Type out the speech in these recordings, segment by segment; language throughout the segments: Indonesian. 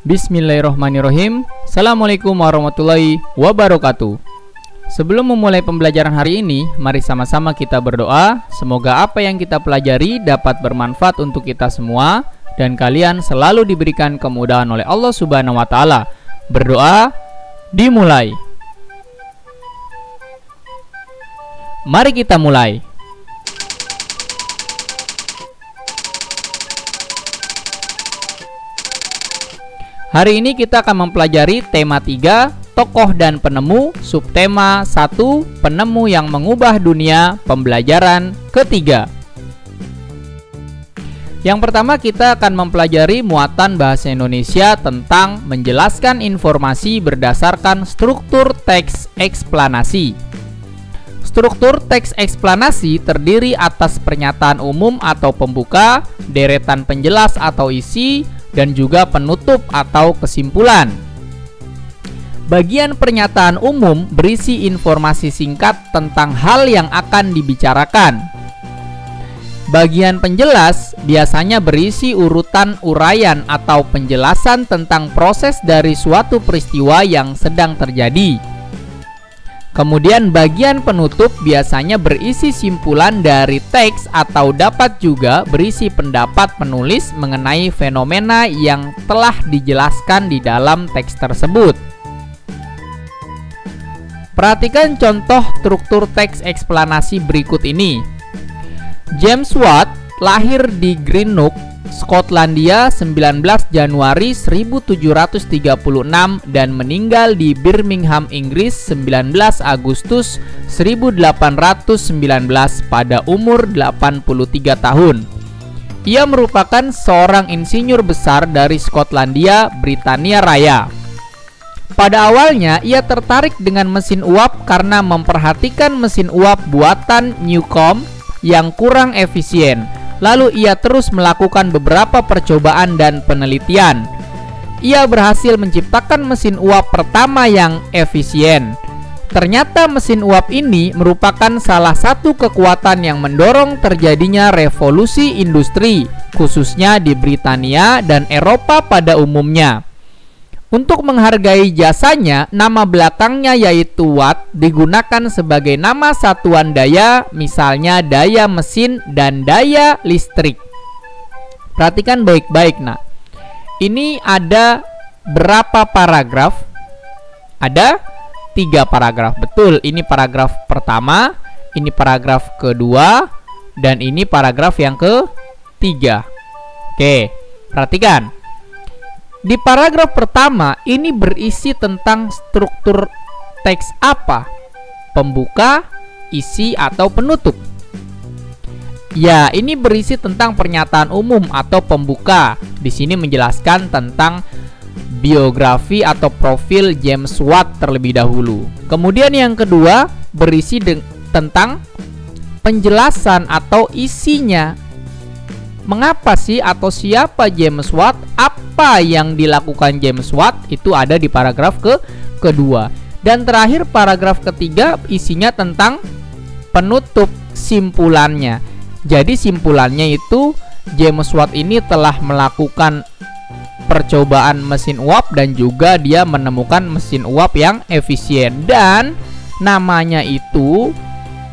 Bismillahirrahmanirrahim. Assalamualaikum warahmatullahi wabarakatuh. Sebelum memulai pembelajaran hari ini, mari sama-sama kita berdoa. Semoga apa yang kita pelajari dapat bermanfaat untuk kita semua dan kalian selalu diberikan kemudahan oleh Allah Subhanahu wa taala. Berdoa dimulai. Mari kita mulai. Hari ini kita akan mempelajari tema 3, tokoh dan penemu, subtema 1, penemu yang mengubah dunia, pembelajaran ketiga. Yang pertama kita akan mempelajari muatan bahasa Indonesia tentang menjelaskan informasi berdasarkan struktur teks eksplanasi. Struktur teks eksplanasi terdiri atas pernyataan umum atau pembuka, deretan penjelas atau isi, dan juga penutup atau kesimpulan. Bagian pernyataan umum berisi informasi singkat tentang hal yang akan dibicarakan. Bagian penjelas biasanya berisi urutan uraian atau penjelasan tentang proses dari suatu peristiwa yang sedang terjadi. Kemudian bagian penutup biasanya berisi simpulan dari teks atau dapat juga berisi pendapat penulis mengenai fenomena yang telah dijelaskan di dalam teks tersebut. Perhatikan contoh struktur teks eksplanasi berikut ini. James Watt lahir di Greenock, Skotlandia 19 Januari 1736 dan meninggal di Birmingham, Inggris 19 Agustus 1819 pada umur 83 tahun. Ia merupakan seorang insinyur besar dari Skotlandia, Britania Raya. Pada awalnya ia tertarik dengan mesin uap karena memperhatikan mesin uap buatan Newcomb yang kurang efisien. Lalu ia terus melakukan beberapa percobaan dan penelitian. Ia berhasil menciptakan mesin uap pertama yang efisien. Ternyata mesin uap ini merupakan salah satu kekuatan yang mendorong terjadinya revolusi industri, khususnya di Britania dan Eropa pada umumnya. Untuk menghargai jasanya, nama belakangnya yaitu Watt digunakan sebagai nama satuan daya, misalnya daya mesin dan daya listrik. Perhatikan baik-baik, nak. Ini ada berapa paragraf? Ada 3 paragraf. Betul, ini paragraf pertama, ini paragraf kedua, dan ini paragraf yang ketiga. Oke, perhatikan. Di paragraf pertama ini berisi tentang struktur teks apa? Pembuka, isi, atau penutup? Ya, ini berisi tentang pernyataan umum atau pembuka. Di sini menjelaskan tentang biografi atau profil James Watt terlebih dahulu. Kemudian yang kedua berisi tentang penjelasan atau isinya. Mengapa sih atau siapa James Watt? Apa yang dilakukan James Watt? Itu ada di paragraf kedua. Dan terakhir paragraf ketiga isinya tentang penutup, simpulannya. Jadi simpulannya itu James Watt ini telah melakukan percobaan mesin uap dan juga dia menemukan mesin uap yang efisien. Dan namanya itu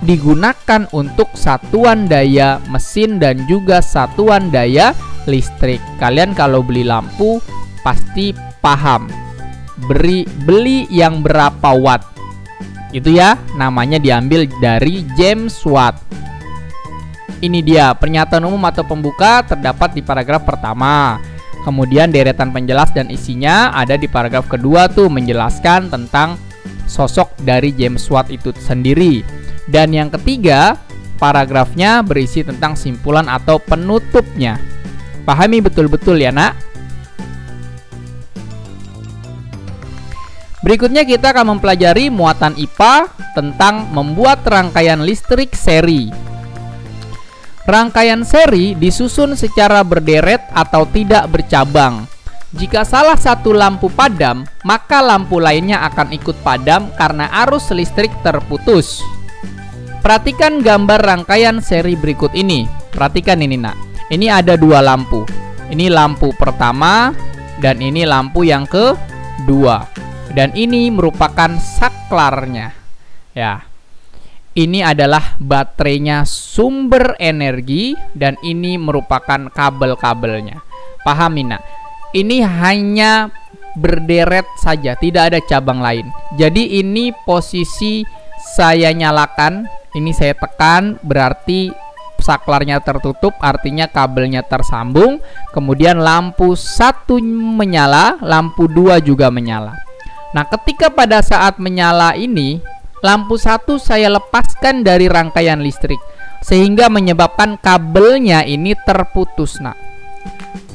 digunakan untuk satuan daya mesin dan juga satuan daya listrik. Kalian kalau beli lampu pasti paham. Beli yang berapa watt. Itu ya, namanya diambil dari James Watt. Ini dia pernyataan umum atau pembuka terdapat di paragraf pertama. Kemudian deretan penjelas dan isinya ada di paragraf kedua tuh, menjelaskan tentang sosok dari James Watt itu sendiri. Dan yang ketiga, paragrafnya berisi tentang simpulan atau penutupnya. Pahami betul-betul ya, nak. Berikutnya kita akan mempelajari muatan IPA tentang membuat rangkaian listrik seri. Rangkaian seri disusun secara berderet atau tidak bercabang. Jika salah satu lampu padam, maka lampu lainnya akan ikut padam karena arus listrik terputus. Perhatikan gambar rangkaian seri berikut ini. Perhatikan ini, nak. Ini ada 2 lampu. Ini lampu pertama, dan ini lampu yang kedua. Dan ini merupakan saklarnya. Ya. Ini adalah baterainya sumber energi dan ini merupakan kabel-kabelnya. Pahami nak? Ini hanya berderet saja, tidak ada cabang lain. Jadi ini posisi saya nyalakan, ini saya tekan, berarti saklarnya tertutup, artinya kabelnya tersambung. Kemudian lampu 1 menyala, lampu 2 juga menyala. Nah, ketika pada saat menyala ini, lampu 1 saya lepaskan dari rangkaian listrik, sehingga menyebabkan kabelnya ini terputus. Nah,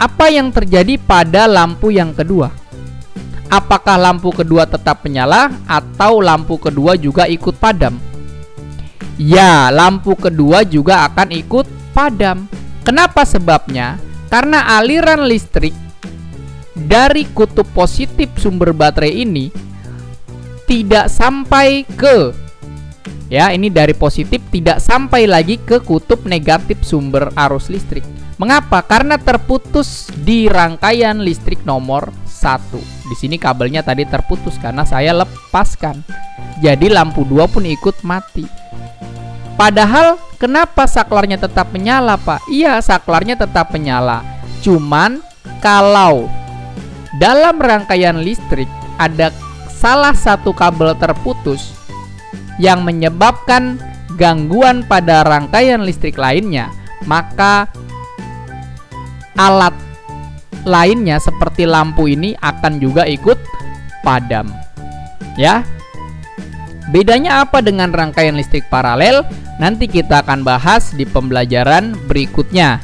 apa yang terjadi pada lampu yang kedua? Apakah lampu kedua tetap menyala atau lampu kedua juga ikut padam? Ya, lampu kedua juga akan ikut padam. Kenapa sebabnya? Karena aliran listrik dari kutub positif sumber baterai ini tidak sampai ke, ya, ini dari positif tidak sampai lagi ke kutub negatif sumber arus listrik. Mengapa? Karena terputus di rangkaian listrik nomor 1. Di sini kabelnya tadi terputus karena saya lepaskan. Jadi lampu 2 pun ikut mati. Padahal kenapa saklarnya tetap menyala, Pak? Iya, saklarnya tetap menyala. Cuman kalau dalam rangkaian listrik ada salah satu kabel terputus yang menyebabkan gangguan pada rangkaian listrik lainnya, maka alat lainnya seperti lampu ini akan juga ikut padam. Ya. Bedanya apa dengan rangkaian listrik paralel? Nanti kita akan bahas di pembelajaran berikutnya.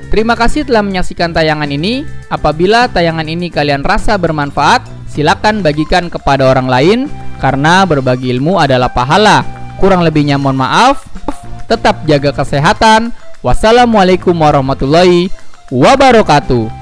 Terima kasih telah menyaksikan tayangan ini. Apabila tayangan ini kalian rasa bermanfaat, silakan bagikan kepada orang lain, karena berbagi ilmu adalah pahala. Kurang lebihnya mohon maaf. Tetap jaga kesehatan. Wassalamualaikum warahmatullahi wabarakatuh.